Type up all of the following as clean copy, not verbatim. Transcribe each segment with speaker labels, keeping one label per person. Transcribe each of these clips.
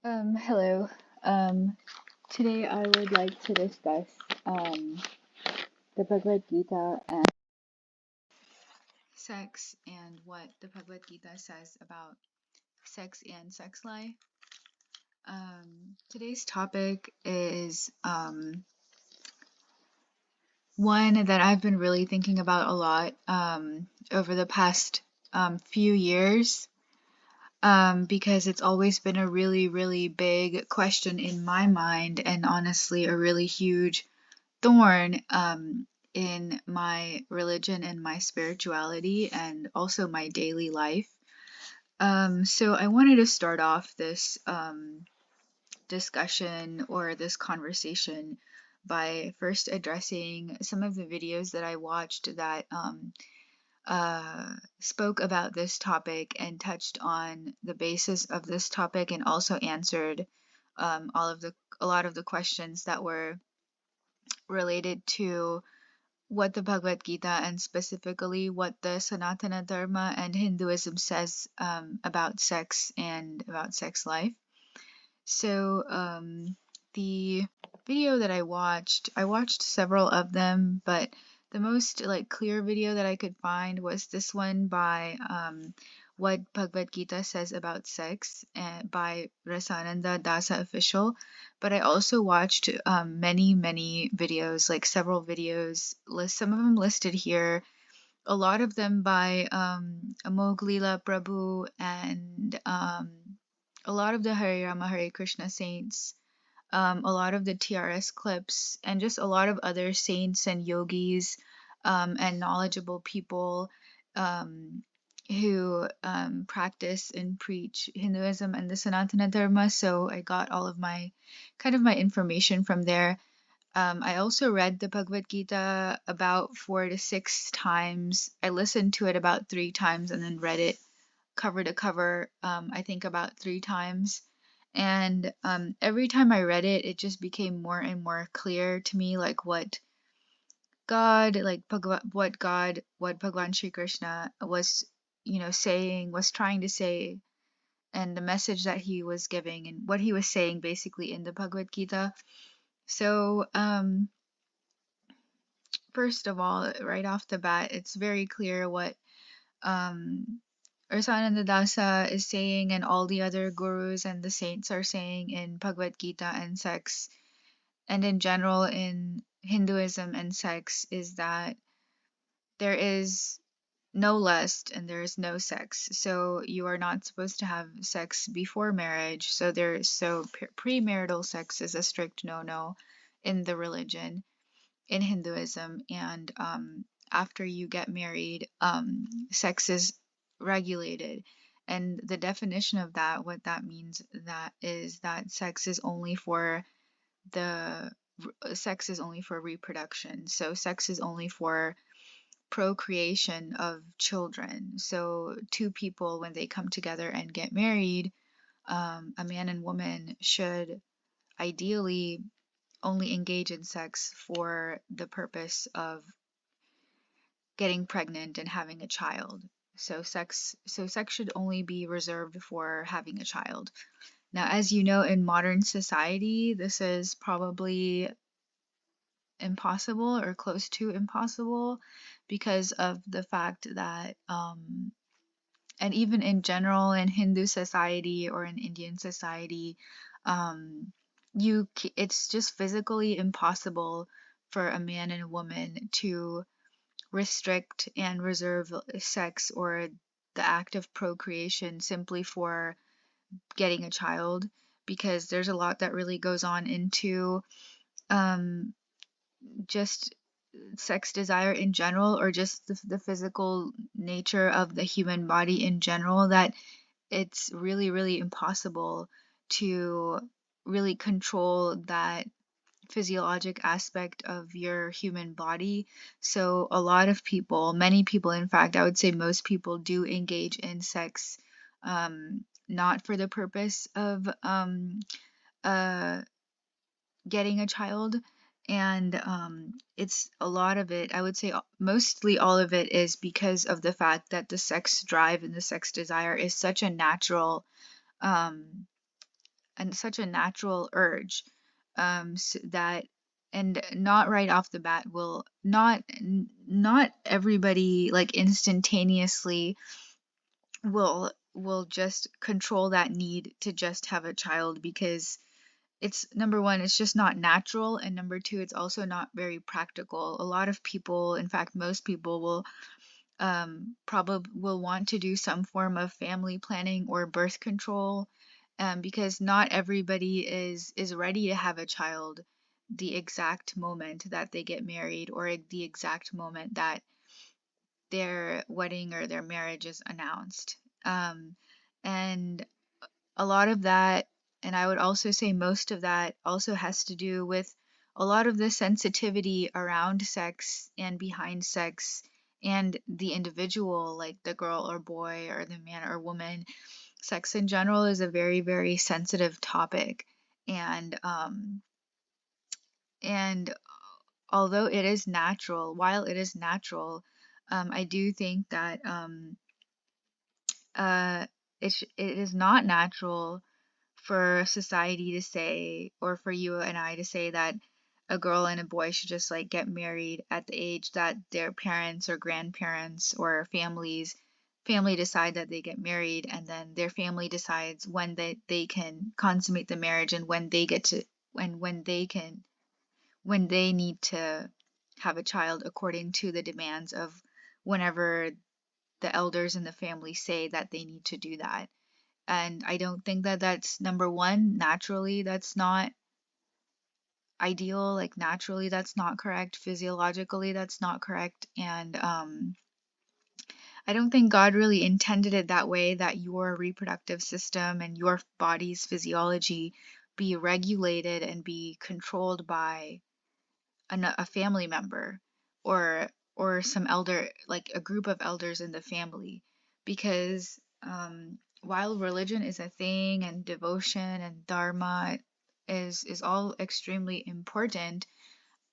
Speaker 1: Hello. Um, Today I would like to discuss um, the Bhagavad Gita and sex and what the Bhagavad Gita says about sex and sex life. Today's topic is one that I've been really thinking about a lot over the past few years because it's always been a really, really big question in my mind and honestly a really huge thorn in my religion and my spirituality and also my daily life. So I wanted to start off this discussion or this conversation by first addressing some of the videos that I watched that spoke about this topic and touched on the basis of this topic and also answered a lot of the questions that were related to what the Bhagavad Gita and specifically what the Sanatana Dharma and Hinduism says about sex and about sex life. So the video that I watched several of them, but the most like clear video that I could find was this one by what Bhagavad Gita says about sex by Rasananda Dasa official. But I also watched many videos, like several videos, some of them listed here, a lot of them by Amoglila Prabhu and a lot of the Hare Rama Hare Krishna saints, a lot of the TRS clips, and just a lot of other saints and yogis and knowledgeable people um, who practice and preach Hinduism and the Sanatana Dharma. So I got all of my kind of my information from there. I also read the Bhagavad Gita about 4 to 6 times. I listened to it about 3 times and then read it cover to cover, I think about 3 times. And every time I read it, it just became more and more clear to me, like what God, what Bhagwan Sri Krishna was, saying, was trying to say, and the message that he was giving, and what he was saying basically in the Bhagavad Gita. So, first of all, right off the bat, it's very clear what um, Ursananda Dasa is saying, and all the other gurus and the saints are saying in Bhagavad Gita and sex, and in general in Hinduism and sex, is that there is no lust and there is no sex. So you are not supposed to have sex before marriage. So premarital sex is a strict no-no in the religion in Hinduism, and after you get married, sex is regulated. And the definition of that, what that means, that is that the sex is only for reproduction. So sex is only for procreation of children. So two people, when they come together and get married, a man and woman should ideally only engage in sex for the purpose of getting pregnant and having a child. So sex should only be reserved for having a child. Now, as you know, in modern society, this is probably impossible or close to impossible because of the fact that and even in general in Hindu society or in Indian society, um, it's just physically impossible for a man and a woman to restrict and reserve sex or the act of procreation simply for getting a child, because there's a lot that really goes on into um, just sex desire in general, or just the physical nature of the human body in general, that it's really, really impossible to really control that physiologic aspect of your human body. So a lot of people, many people, in fact, I would say most people do engage in sex not for the purpose of uh, getting a child. And it's a lot of it, I would say mostly all of it is because of the fact that the sex drive and the sex desire is such a natural um, and such a natural urge, that, and not right off the bat will not everybody like instantaneously will just control that need to just have a child, because it's, number one, it's just not natural, and number two, it's also not very practical. A lot of people, in fact most people, will probably will want to do some form of family planning or birth control, because not everybody is ready to have a child the exact moment that they get married, or the exact moment that their wedding or their marriage is announced. And a lot of that, and I would also say most of that, also has to do with a lot of the sensitivity around sex and behind sex, and the individual, like the girl or boy or the man or woman. Sex in general is a very, very sensitive topic. And although it is natural, while it is natural, I do think that uh, it is not natural for society to say, or for you and I to say, that a girl and a boy should just like get married at the age that their parents or grandparents or family decide that they get married, and then their family decides when they can consummate the marriage, and when they get to, when they need to have a child according to the demands of whenever the elders in the family say that they need to do that. And I don't think that that's, number one, naturally that's not ideal, like naturally that's not correct, physiologically that's not correct, and I don't think God really intended it that way, that your reproductive system and your body's physiology be regulated and be controlled by a family member, or some elder, like a group of elders in the family. Because while religion is a thing, and devotion and dharma is all extremely important,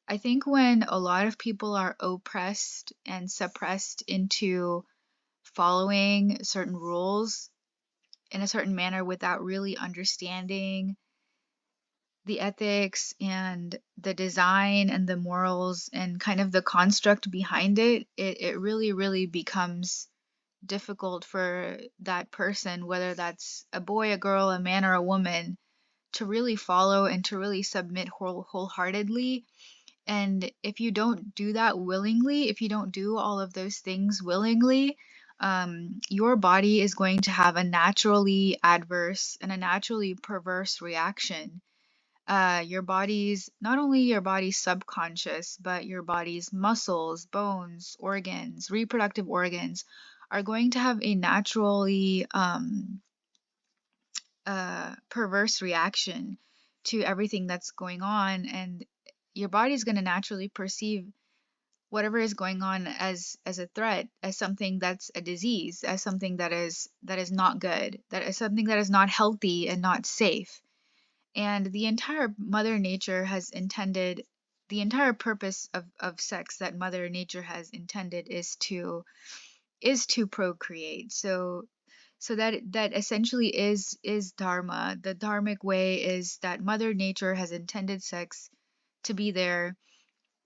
Speaker 1: I think when a lot of people are oppressed and suppressed into following certain rules in a certain manner without really understanding the ethics and the design and the morals and kind of the construct behind it, it really, really becomes difficult for that person, whether that's a boy, a girl, a man, or a woman, to really follow and to really submit wholeheartedly. And if you don't do that willingly, if you don't do all of those things willingly, your body is going to have a naturally adverse and a naturally perverse reaction. Your body's, not only your body's subconscious, but your body's muscles, bones, organs, reproductive organs are going to have a naturally perverse reaction to everything that's going on, and your body's going to naturally perceive whatever is going on as a threat, as something that's a disease, as something that is not good, that is something that is not healthy and not safe. And the entire Mother Nature has intended, the entire purpose of sex that Mother Nature has intended is to procreate. So that essentially is dharma. The dharmic way is that Mother Nature has intended sex to be there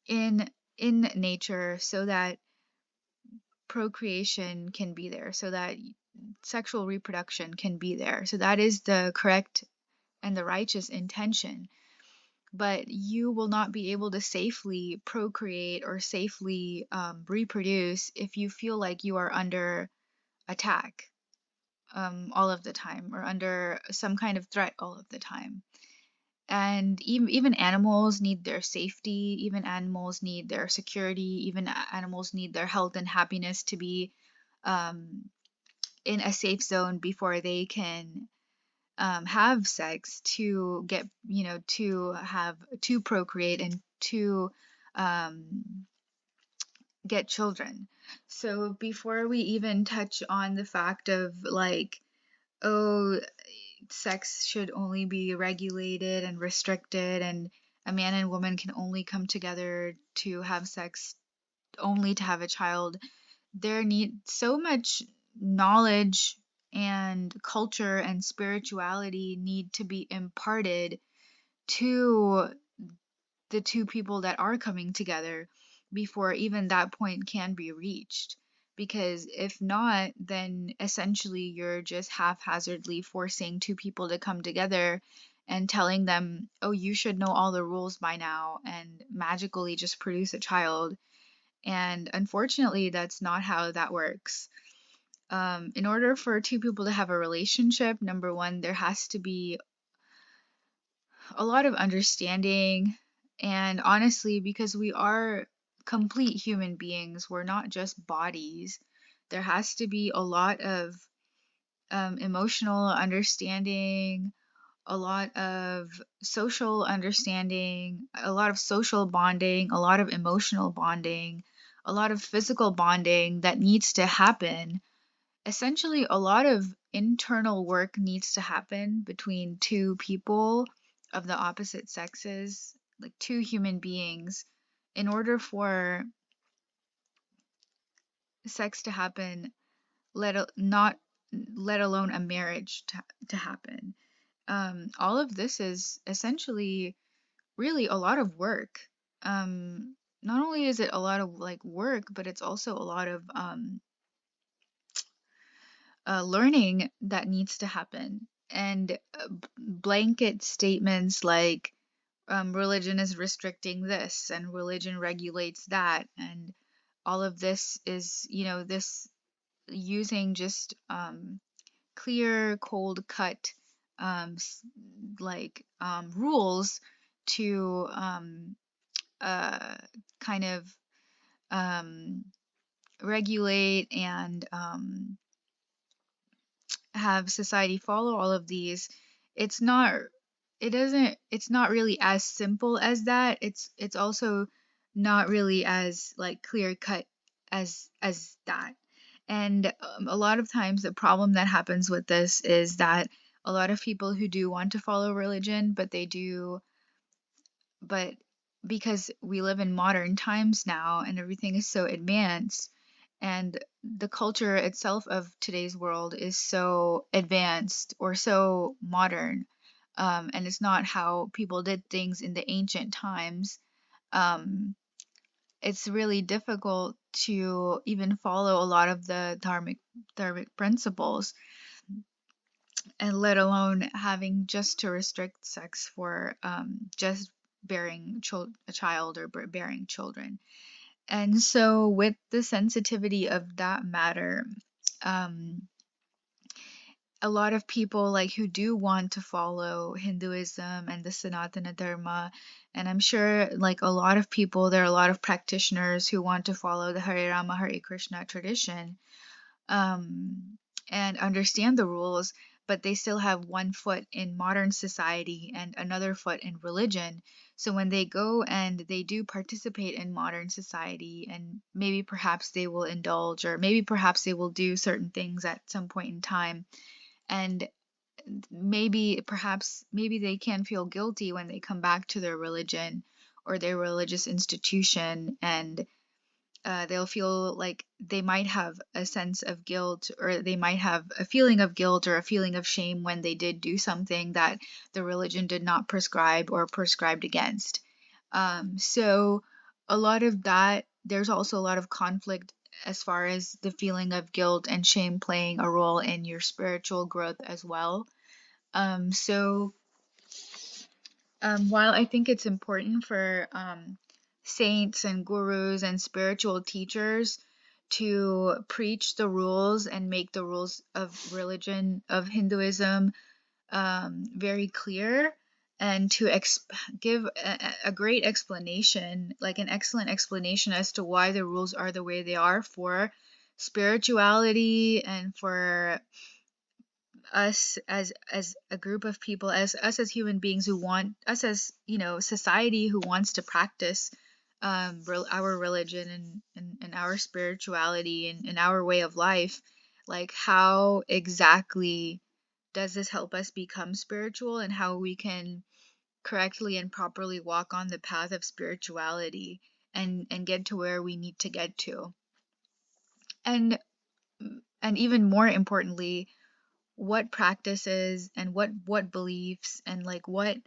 Speaker 1: in nature, so that procreation can be there, so that sexual reproduction can be there. So that is the correct and the righteous intention. But you will not be able to safely procreate or safely reproduce if you feel like you are under attack all of the time, or under some kind of threat all of the time. And even animals need their safety, even animals need their security, even animals need their health and happiness to be um, in a safe zone before they can have sex, to get, to have, to procreate, and to um, get children. So before we even touch on the fact of like, oh, sex should only be regulated and restricted, and a man and woman can only come together to have sex, only to have a child, there need so much knowledge and culture and spirituality need to be imparted to the two people that are coming together before even that point can be reached. Because if not, then essentially you're just haphazardly forcing two people to come together and telling them, oh, you should know all the rules by now, and magically just produce a child. And unfortunately, that's not how that works. In order for two people to have a relationship, number one, there has to be a lot of understanding. And honestly, because we are complete human beings, we're not just bodies, there has to be a lot of emotional understanding, a lot of social understanding, a lot of social bonding, a lot of emotional bonding, a lot of physical bonding that needs to happen. Essentially, a lot of internal work needs to happen between two people of the opposite sexes, like two human beings, in order for sex to happen, not let alone a marriage to happen. All of this is essentially really a lot of work. Not only is it a lot of like work, but it's also a lot of learning that needs to happen. And blanket statements like religion is restricting this and religion regulates that, and all of this is, this using just clear, cold cut um, rules to uh, kind of um, regulate and have society follow all of these. it's not it's not really as simple as that. It's also not really as like clear cut as that. And a lot of times the problem that happens with this is that a lot of people who do want to follow religion, but because we live in modern times now and everything is so advanced, and the culture itself of today's world is so advanced or so modern, and it's not how people did things in the ancient times. um, it's really difficult to even follow a lot of the dharmic principles, and let alone having just to restrict sex for just bearing a child or bearing children. And so, with the sensitivity of that matter, um, a lot of people like who do want to follow Hinduism and the Sanatana Dharma, and I'm sure like a lot of people, there are a lot of practitioners who want to follow the Hare Rama Hare Krishna tradition, um, and understand the rules, but they still have one foot in modern society and another foot in religion. So when they go and they do participate in modern society, and maybe perhaps they will indulge, or maybe perhaps they will do certain things at some point in time, and maybe they can feel guilty when they come back to their religion or their religious institution, and they'll feel like they might have a sense of guilt, or they might have a feeling of guilt or a feeling of shame when they did do something that the religion did not prescribe or prescribed against. So, a lot of that, there's also a lot of conflict as far as the feeling of guilt and shame playing a role in your spiritual growth as well. So, while I think it's important for saints and gurus and spiritual teachers to preach the rules and make the rules of religion, of Hinduism, very clear, and to give a great explanation, like an excellent explanation as to why the rules are the way they are for spirituality and for us as a group of people, as us as human beings who want us, as society who wants to practice our religion and our spirituality and our way of life. Like, how exactly does this help us become spiritual, and how we can correctly and properly walk on the path of spirituality and get to where we need to get to. And even more importantly, what practices and what beliefs and like what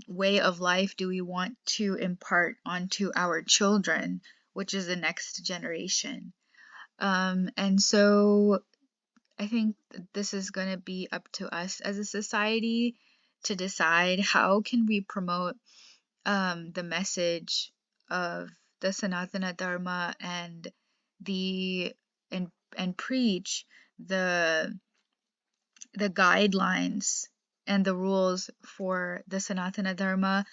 Speaker 1: way of life do we want to impart onto our children, which is the next generation. And so I think this is going to be up to us as a society to decide how can we promote the message of the Sanatana Dharma and the and preach the the guidelines and the rules for the Sanatana Dharma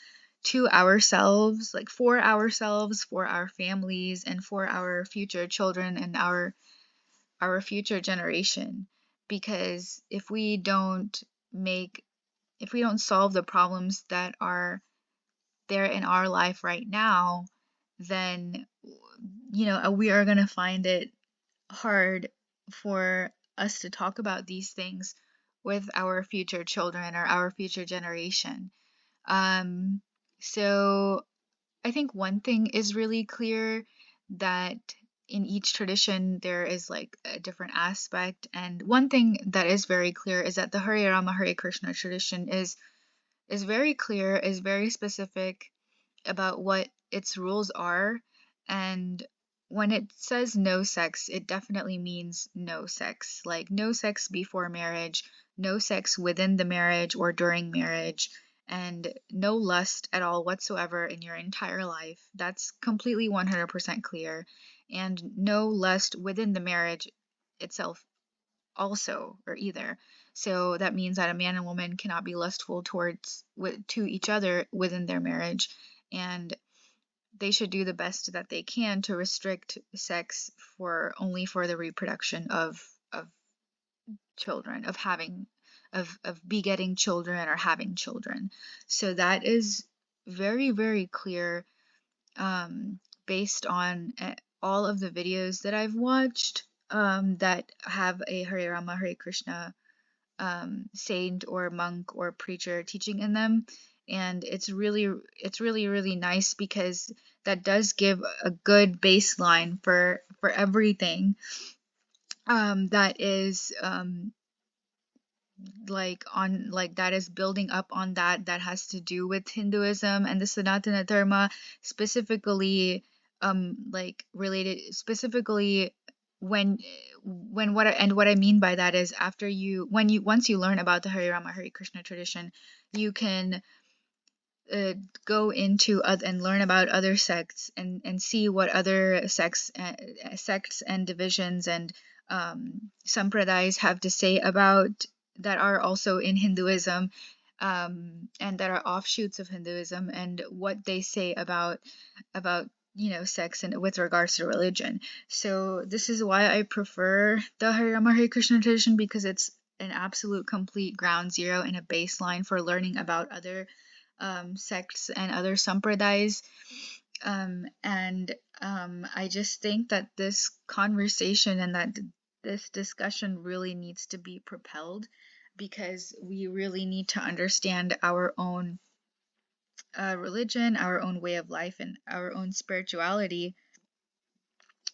Speaker 1: to ourselves, like for our families, and for our future children and our future generation. Because make if we don't solve the problems that are there in our life right now, then we are going to find it hard for us to talk about these things with our future children or our future generation. Um, so I think one thing is really clear, that in each tradition there is like a different aspect, and one thing that is very clear is that the Hare Rama Hare Krishna tradition is very clear, is very specific about what its rules are. And when it says no sex, it definitely means no sex. Like no sex before marriage, no sex within the marriage or during marriage, and no lust at all whatsoever in your entire life. That's completely 100% clear. And no lust within the marriage itself also, or either. So that means that a man and woman cannot be lustful to each other within their marriage, and they should do the best that they can to restrict sex for only for the reproduction of children, of having of begetting children or having children. So that is very, very clear, based on all of the videos that I've watched, that have a Hare Rama Hare Krishna saint or monk or preacher teaching in them. And it's really nice, because that does give a good baseline for everything, that is that is building up on that has to do with Hinduism and the Sanatana Dharma, specifically related specifically when what I mean by that is, after you when you once you learn about the Hare Rama Hare Krishna tradition, you can uh, go into and learn about other sects, and see what other sects and divisions and sampradayas have to say about that are also in Hinduism, and that are offshoots of Hinduism, and what they say about sex and with regards to religion. So this is why I prefer the Hare Rama Hare Krishna tradition, because it's an absolute complete ground zero and a baseline for learning about other sects and other sampradayas. And I just think that this conversation and that this discussion really needs to be propelled, because we really need to understand our own religion, our own way of life, and our own spirituality,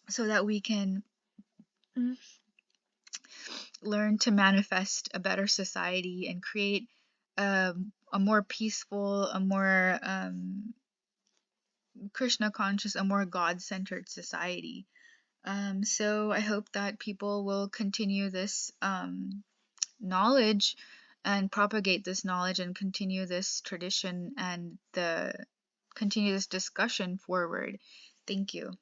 Speaker 1: so that we can learn to manifest a better society and create a more peaceful, a more Krishna conscious, a more God centered society. So I hope that people will continue this knowledge and propagate this knowledge and continue this tradition and continue this discussion forward. Thank you.